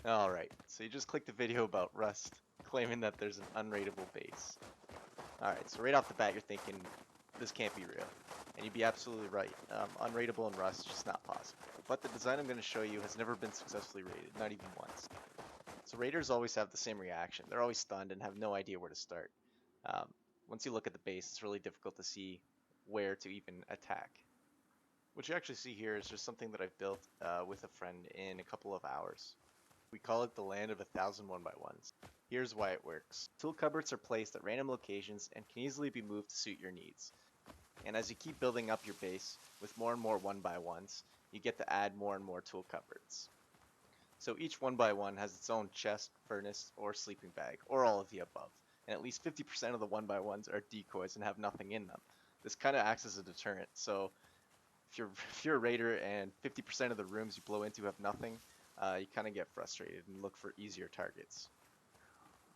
Alright, so you just clicked the video about Rust, claiming that there's an unraidable base. Alright, so right off the bat you're thinking, this can't be real. And you'd be absolutely right. Unraidable in Rust is just not possible. But the design I'm going to show you has never been successfully raided, not even once. So raiders always have the same reaction. They're always stunned and have no idea where to start. Um, Once you look at the base, it's really difficult to see where to even attack. What you actually see here is just something that I've built with a friend in a couple of hours. We call it the land of 1,000 1x1s. Here's why it works. Tool cupboards are placed at random locations and can easily be moved to suit your needs. And as you keep building up your base with more and more 1x1s, you get to add more and more tool cupboards. So each 1x1 has its own chest, furnace, or sleeping bag, or all of the above. And at least 50% of the 1x1s are decoys and have nothing in them. This kind of acts as a deterrent, so if you're a raider and 50% of the rooms you blow into have nothing, you kind of get frustrated and look for easier targets.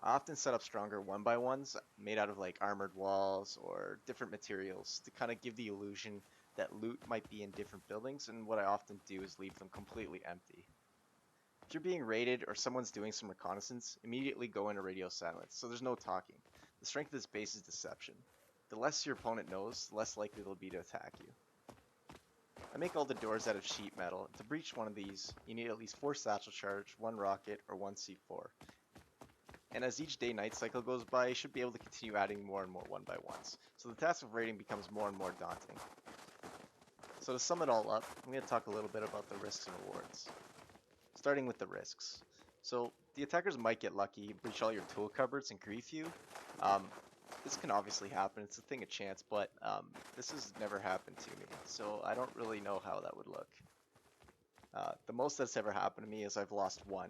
I often set up stronger 1x1s made out of like armored walls or different materials to kind of give the illusion that loot might be in different buildings, and what I often do is leave them completely empty. If you're being raided or someone's doing some reconnaissance, immediately go into radio silence, so there's no talking. The strength of this base is deception. The less your opponent knows, the less likely they'll be to attack you. I make all the doors out of sheet metal. To breach one of these, you need at least 4 satchel charge, 1 rocket, or 1 C4. And as each day-night cycle goes by, you should be able to continue adding more and more 1x1s. So the task of raiding becomes more and more daunting. So to sum it all up, I'm going to talk a little bit about the risks and rewards. Starting with the risks. So the attackers might get lucky, breach all your tool cupboards, and grief you. This can obviously happen, it's a thing of chance, but this has never happened to me, so I don't really know how that would look. The most that's ever happened to me is I've lost 1,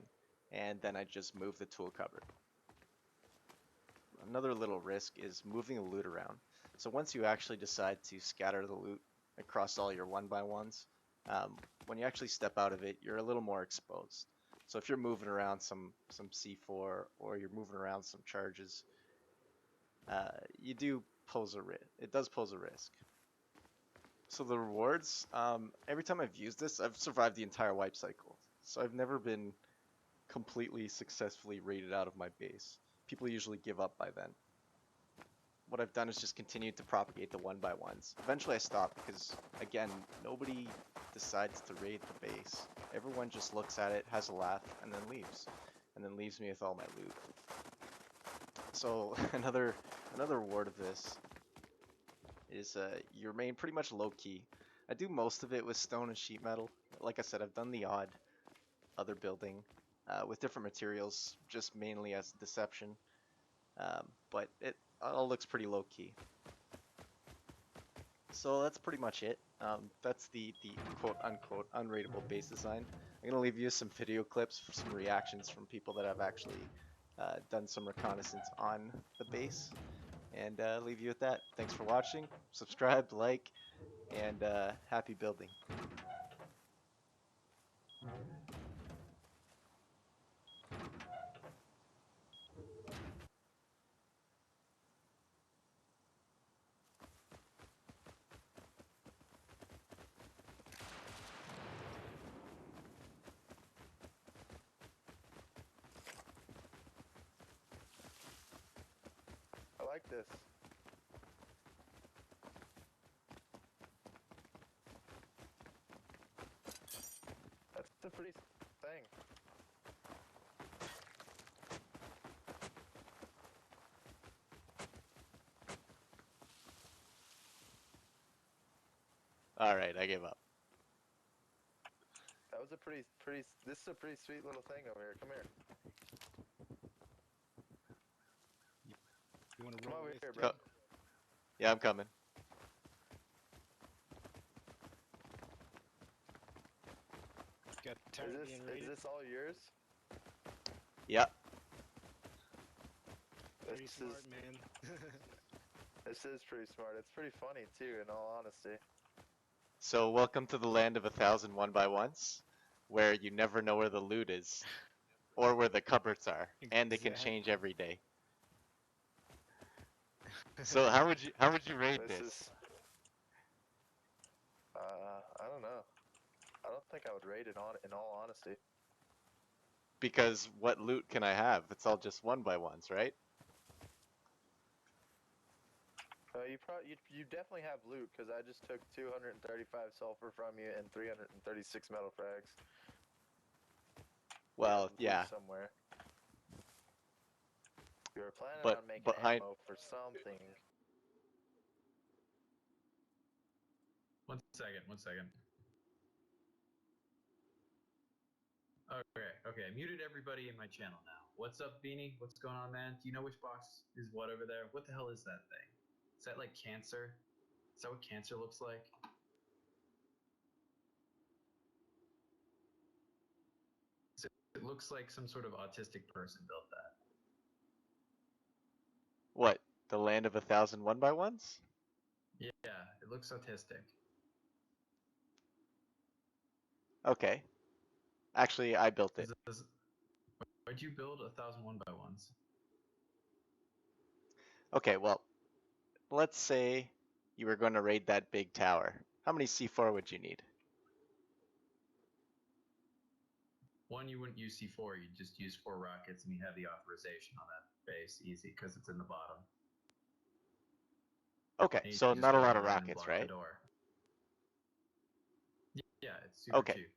and then I just move the tool cupboard. Another little risk is moving the loot around. So once you actually decide to scatter the loot across all your 1x1s, when you actually step out of it, you're a little more exposed. So if you're moving around some C4 or you're moving around some charges, you do pose a risk. It does pose a risk. So the rewards, every time I've used this, I've survived the entire wipe cycle. So I've never been completely successfully raided out of my base. People usually give up by then. What I've done is just continued to propagate the 1x1s. Eventually I stopped because, again, nobody decides to raid the base. Everyone just looks at it, has a laugh, and then leaves. And then leaves me with all my loot. So another reward of this is you remain pretty much low-key. I do most of it with stone and sheet metal. Like I said, I've done the odd other building with different materials, just mainly as deception. But it all looks pretty low-key. So that's pretty much it. That's the quote-unquote unraidable base design. I'm going to leave you some video clips for some reactions from people that have actually done some reconnaissance on the base. And leave you with that. Thanks for watching. Subscribe, like, and happy building. I like this. That's a pretty thing. Alright, I gave up. That was a pretty, this is a pretty sweet little thing over here. Come here. You want to Come roll over with here, bro. Yeah, I'm coming. Got tired of being Is raided? this all yours? Yeah. Pretty This smart, is, man. this is pretty smart. It's pretty funny too, in all honesty. So welcome to the land of 1,000 1x1s, where you never know where the loot is, or where the cupboards are, and they can change Exactly. every day. So how would you rate This this? is, I don't know. I don't think I would rate it on, in all honesty. Because what loot can I have? It's all just 1x1s, right? You definitely have loot because I just took 235 sulfur from you and 336 metal frags. You have Well, loot yeah, somewhere. You were planning but on making behind. ammo for something. One second, one second. Okay, I muted everybody in my channel now. What's up, Beanie? What's going on, man? Do you know which box is what over there? What the hell is that thing? Is that like cancer? Is that what cancer looks like? It looks like some sort of autistic person built that. What? The land of 1,000 1x1s? Yeah, it looks autistic. Okay. Actually, I built it. Why'd you build 1,000 1x1s? Okay, well, let's say you were going to raid that big tower. How many C4 would you need? One, you wouldn't use C4, you'd just use 4 rockets and you have the authorization on that base, easy, because it's in the bottom. Okay, And you so just not a go lot of right in and rockets, block right? the door. Yeah, it's super Okay. cheap.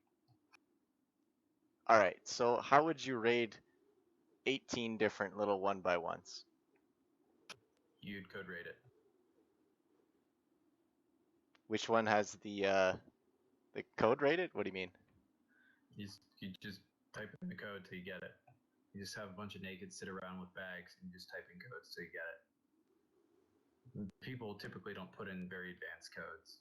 All right, so how would you raid 18 different little 1x1s? You'd code rate it. Which one has the code rated? What do you mean? You just type in the code till you get it. You just have a bunch of nakeds sit around with bags and you just type in codes till you get it. People typically don't put in very advanced codes.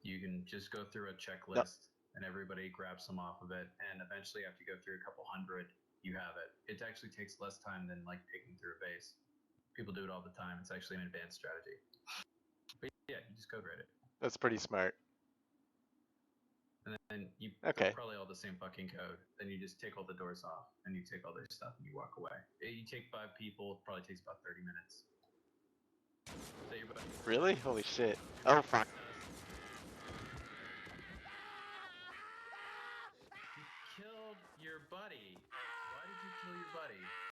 You can just go through a checklist and everybody grabs some off of it, and eventually after you go through a couple hundred, you have it. It actually takes less time than like picking through a base. People do it all the time. It's actually an advanced strategy. But yeah, you just code rate it. That's pretty smart. And then Okay. they're probably all the same fucking code. Then you just take all the doors off and you take all their stuff and you walk away. You take 5 people, it probably takes about 30 minutes. Really? Holy shit. Oh, fuck.